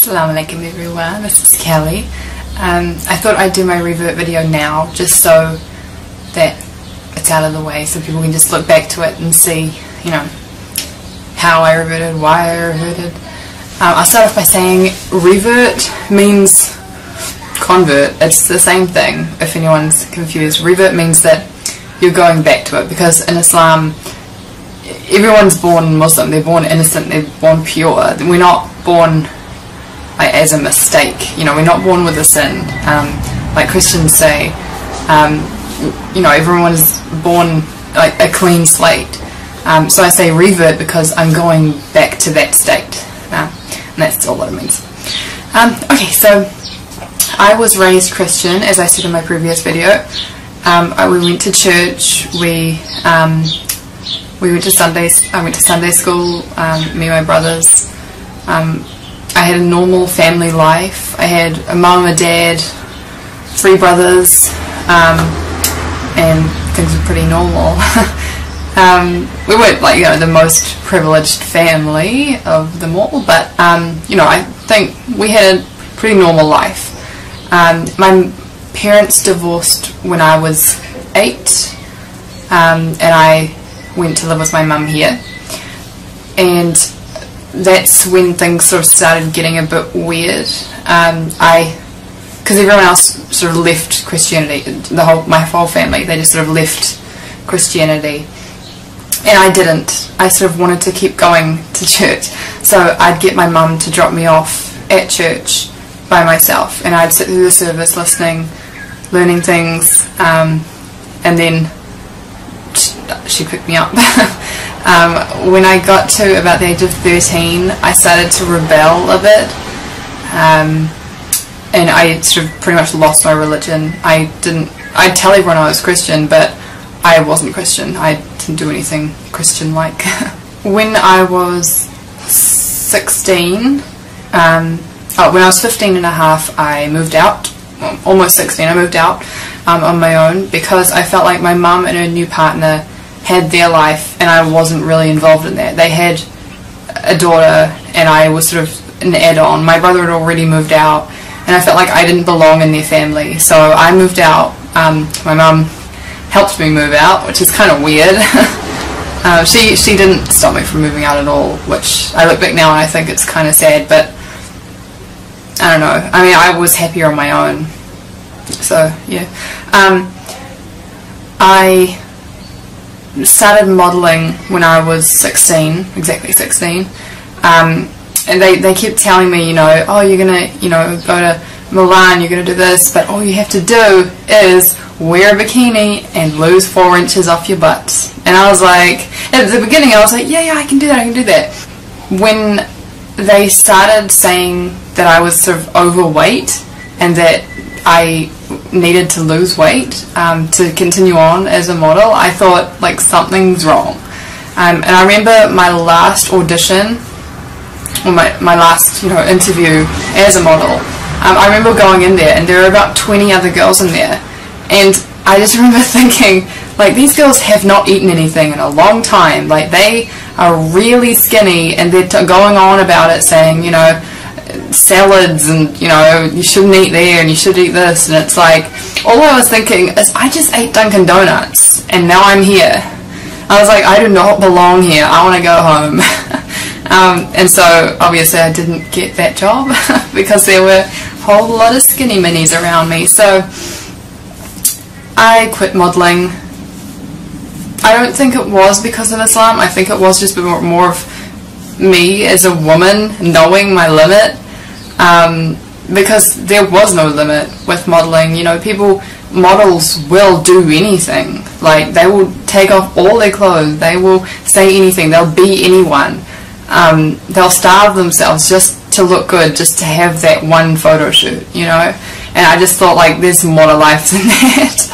Assalamu alaikum everyone, this is Kelly. I thought I'd do my revert video now just so that it's out of the way so people can just look back to it and see, you know, how I reverted, why I reverted. I'll start off by saying revert means convert. It's the same thing if anyone's confused. Revert means that you're going back to it, because in Islam everyone's born Muslim, they're born innocent, they're born pure. We're not born as a mistake, you know, we're not born with a sin, like Christians say. You know, everyone is born like a clean slate. So I say revert because I'm going back to that state, and that's all that it means. Okay, so I was raised Christian, as I said in my previous video. We went to church, we went to I went to Sunday school, me and my brothers. I had a normal family life. I had a mum, a dad, 3 brothers, and things were pretty normal. We weren't like, you know, the most privileged family of them all, but you know, I think we had a pretty normal life. My parents divorced when I was 8, and I went to live with my mum here, and that's when things sort of started getting a bit weird. Because everyone else sort of left Christianity, my whole family, they just sort of left Christianity, and I didn't. I sort of wanted to keep going to church, so I'd get my mum to drop me off at church by myself, and I'd sit through the service listening, learning things, and then she'd pick me up. When I got to about the age of 13, I started to rebel a bit, and I sort of pretty much lost my religion. I'd tell everyone I was Christian, but I wasn't Christian. I didn't do anything Christian-like. When I was 16, when I was 15 and a half, I moved out. Well, almost 16, I moved out on my own, because I felt like my mum and her new partner had their life and I wasn't really involved in that. They had a daughter and I was sort of an add-on. My brother had already moved out and I felt like I didn't belong in their family, so I moved out. My mum helped me move out, which is kind of weird. She didn't stop me from moving out at all, which I look back now and I think it's kind of sad, but I don't know. I mean, I was happier on my own, so yeah. I started modelling when I was 16, exactly 16, and they kept telling me, you know, oh, you're gonna, you know, go to Milan, you're gonna do this, but all you have to do is wear a bikini and lose 4 inches off your butt. And I was like, at the beginning I was like, yeah, I can do that, I can do that. When they started saying that I was sort of overweight and that I needed to lose weight to continue on as a model, I thought, like, something's wrong. And I remember my last audition, or my last, you know, interview as a model. I remember going in there and there were about 20 other girls in there, and I just remember thinking, like, these girls have not eaten anything in a long time. Like, they are really skinny and they're going on about it, saying, you know, salads and, you know, you shouldn't eat there and you should eat this, and it's like, all I was thinking is, I just ate Dunkin' Donuts and now I'm here. I was like, I do not belong here, I want to go home. And so obviously I didn't get that job because there were a whole lot of skinny minis around me, so I quit modelling. I don't think it was because of Islam. I think it was just more of me as a woman knowing my limit, because there was no limit with modelling. You know, models will do anything. Like, they will take off all their clothes, they will say anything, they'll be anyone. They'll starve themselves just to look good, just to have that one photo shoot, you know. And I just thought, like, there's more to life than that.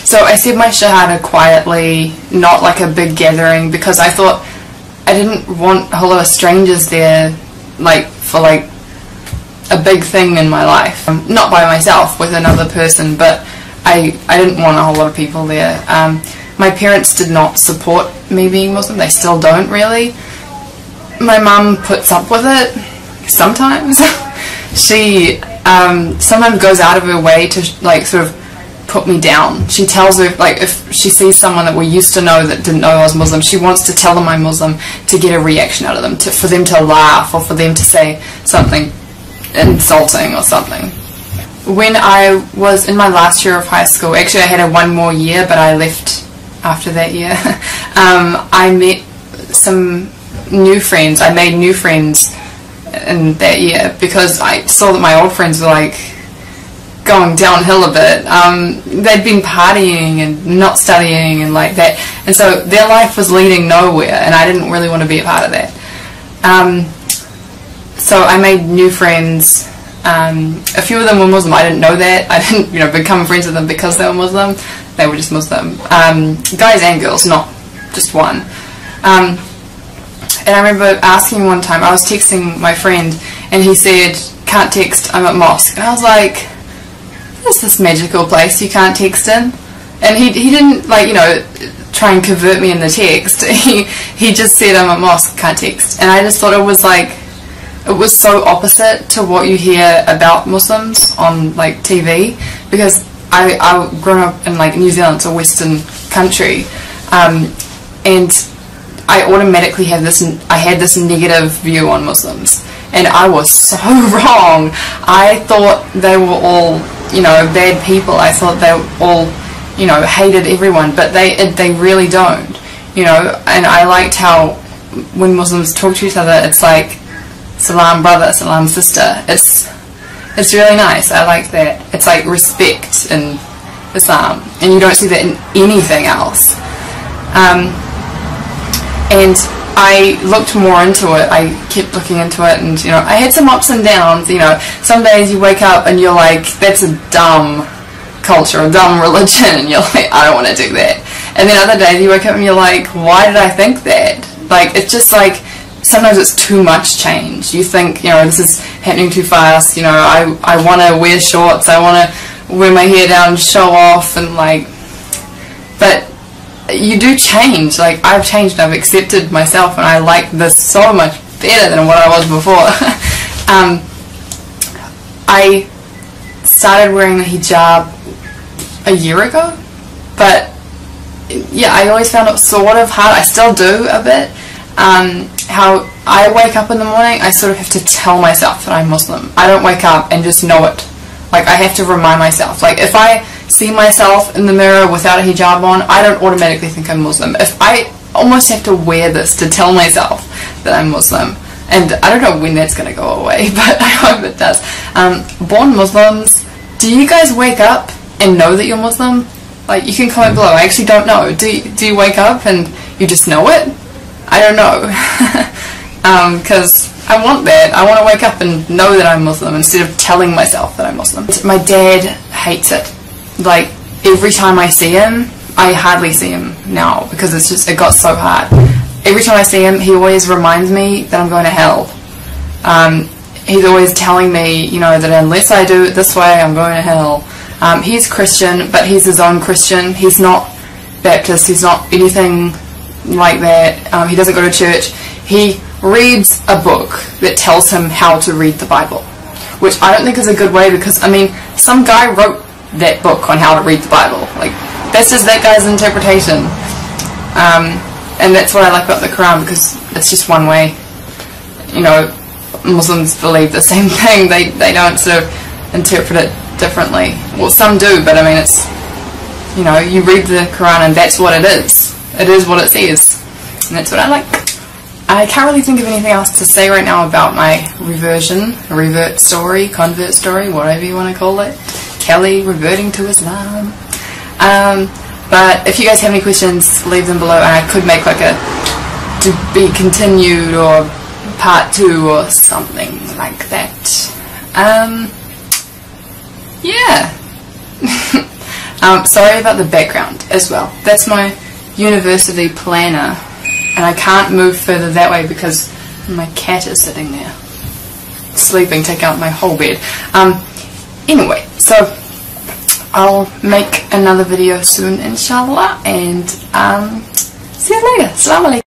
So I said my Shahada quietly, not like a big gathering, because I thought I didn't want a whole lot of strangers there, like, for like a big thing in my life. Not by myself, with another person, but I didn't want a whole lot of people there. My parents did not support me being Muslim, they still don't really. My mum puts up with it sometimes. she sometimes goes out of her way to like sort of put me down. She tells her, like, if she sees someone that we used to know that didn't know I was Muslim, she wants to tell them I'm Muslim to get a reaction out of them, for them to laugh or for them to say something insulting or something. When I was in my last year of high school, actually I had one more year, but I left after that year, I met some new friends. I made new friends in that year because I saw that my old friends were like going downhill a bit. They'd been partying and not studying and like that, and so their life was leading nowhere, and I didn't really want to be a part of that. So I made new friends. A few of them were Muslim. I didn't know that. I didn't, become friends with them because they were Muslim. They were just Muslim. Guys and girls, not just one. And I remember asking one time, I was texting my friend, and he said, "Can't text, I'm at mosque." And I was like, "There's this magical place you can't text in." And he didn't, try and convert me in the text. He just said, "I'm at mosque, can't text." And I just thought it was so opposite to what you hear about Muslims on TV, because I've grown up in New Zealand, it's a Western country, and I automatically had this negative view on Muslims, and I was so wrong. I thought they were all bad people. I thought they all hated everyone, but they really don't, and I liked how when Muslims talk to each other, it's like salam brother, salam sister. It's really nice. I like that. It's like respect in Islam, and you don't see that in anything else. And I looked more into it. I kept looking into it, and I had some ups and downs. Some days you wake up and you're like, that's a dumb culture, a dumb religion, and you're like, I don't want to do that. And then other days you wake up and you're like, why did I think that? It's just sometimes it's too much change. You think, this is happening too fast. I want to wear shorts. I want to wear my hair down, show off, and but you do change. I've changed. I've accepted myself, and I like this so much better than what I was before. I started wearing the hijab a year ago, but yeah, I always found it sort of hard. I still do a bit. How I wake up in the morning, I sort of have to tell myself that I'm Muslim. I don't wake up and just know it. I have to remind myself. If I see myself in the mirror without a hijab on, I don't automatically think I'm Muslim. If I almost have to wear this to tell myself that I'm Muslim. And I don't know when that's going to go away, but I hope it does. Born Muslims, do you guys wake up and know that you're Muslim? You can comment below. I actually don't know. Do you wake up and you just know it? I don't know. Because I want that. I want to wake up and know that I'm Muslim instead of telling myself that I'm Muslim. My dad hates it. Every time I see him, I hardly see him now because it got so hard. Every time I see him, he always reminds me that I'm going to hell. He's always telling me, that unless I do it this way, I'm going to hell. He's Christian, but he's his own Christian. He's not Baptist. He's not anything like that. He doesn't go to church. He reads a book that tells him how to read the Bible, which I don't think is a good way because, some guy wrote that book on how to read the Bible. That's just that guy's interpretation. And that's what I like about the Quran, because it's just one way. Muslims believe the same thing. They don't sort of interpret it differently. Well, some do, but it's, you read the Quran and that's what it is. It is what it says. And that's what I like. I can't really think of anything else to say right now about my convert story, whatever you want to call it. Kelly reverting to Islam. But if you guys have any questions, leave them below, and I could make a to be continued or part 2 or something like that. Yeah. Sorry about the background as well. That's my university planner, and I can't move further that way because my cat is sitting there sleeping, taking out my whole bed. Anyway, so I'll make another video soon, inshallah, and see you later. Assalamu alaikum.